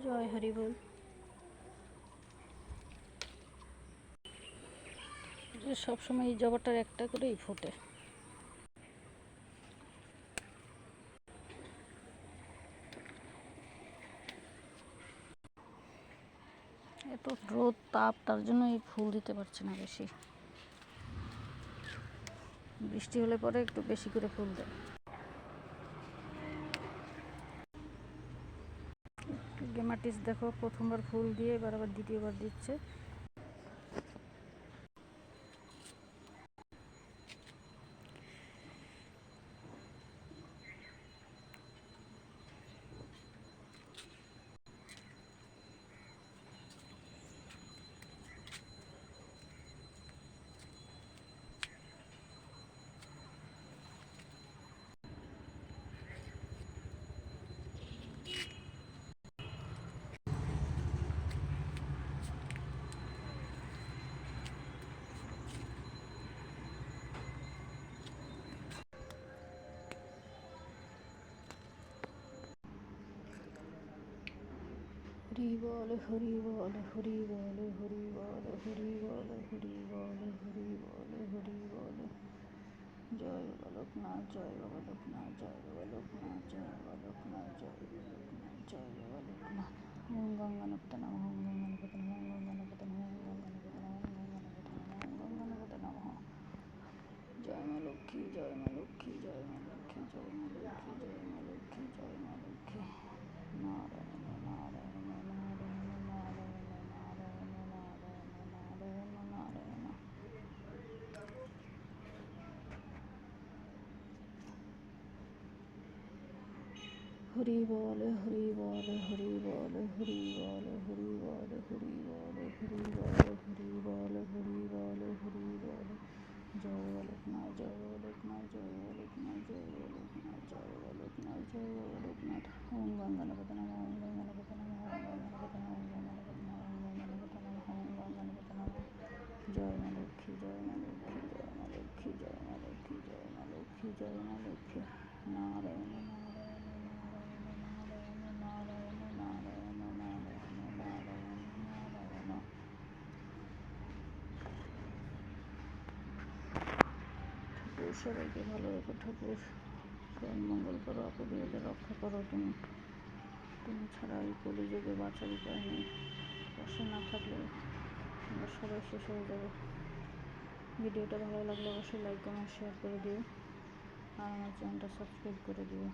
জয় হরি বল। সবসময় এই জবাটার একটা করেই ফোটে। এত রোদ তাপ, তার জন্য এই ফুল দিতে পারছে না বেশি। বৃষ্টি হলে পরে একটু বেশি করে ফুল দেয়। গেমাটিস দেখো প্রথমবার ফুল দিয়ে এবার আবার দ্বিতীয়বার দিচ্ছে। হরি বল হরি বল হরি বল হরি বল হরি বল হরি বল হরি বল হরি বল। জয় বাবা লোকনাথ, জয় বাবা লোকনাথ, জয় বাবা লোকনাথ, জয় বাবা লোকনাথ, জয় বাবা লোকনাথ, জয় বাবা লোকনাথ। ওম গঙ্গানপতে নমঃ, ওম গঙ্গানপতে নমঃ, ওম গঙ্গানপতে নমঃ, ওম গঙ্গানপতে নমঃ, ওম গঙ্গানপতে নমঃ, ওম গঙ্গানপতে নমঃ। জয় মা লক্ষ্মী, জয় মা লক্ষ্মী, জয় মা লক্ষ্মী, জয় মা লক্ষ্মী, জয় মা লক্ষ্মী, জয় মা লক্ষ্মী। নারায়ণ নারায়ণ নারায়ণ নারায়ণ নারায়ণ নারায়ণ নারায়ণ নারায়ণ। হরি বল হরি বল হরি বল হরি বল হরি বল হরি বল হরি বল হরি বল হরি বল হরি বল। জয় লোকনাথ, জয় লোকনাথ, জয় লোকনাথ, জয় লোকনাথ, জয় লোকনাথ, জয় লোকনাথ। ওম গঙ্গানপতে নমঃ, ওম গঙ্গানপতে নমঃ, ওম গঙ্গানপতে নমঃ, ওম গঙ্গানপতে নমঃ, ওম গঙ্গানপতে নমঃ, ওম গঙ্গানপতে নমঃ। জয় মা লক্ষ্মী, জয় মা লক্ষ্মী, জয় মা লক্ষ্মী, জয় মা লক্ষ্মী, জয় মা লক্ষ্মী, জয় মা লক্ষ্মী। নারায়ণ নারায়ণ নারায়ণ নারায়ণ নারায়ণ নারায়ণ নারায়ণ নারায়ণ নারায়ণ। ঠাকুর সবাইকে ভালো রেখো, ঠাকুর সব মঙ্গল করো, আপদে রক্ষা করো। তুমি তুমি ছাড়া এই কলিযুগে বাঁচার উপায় নেই। পাশে না থাকলে আমরা সবাই শেষ হয়ে যাবো। ভিডিওটা ভালো লাগলে অবশ্যই লাইক কমেন্ট শেয়ার করে দিও, আর আমার চ্যানেলটা সাবস্ক্রাইব করে দিও।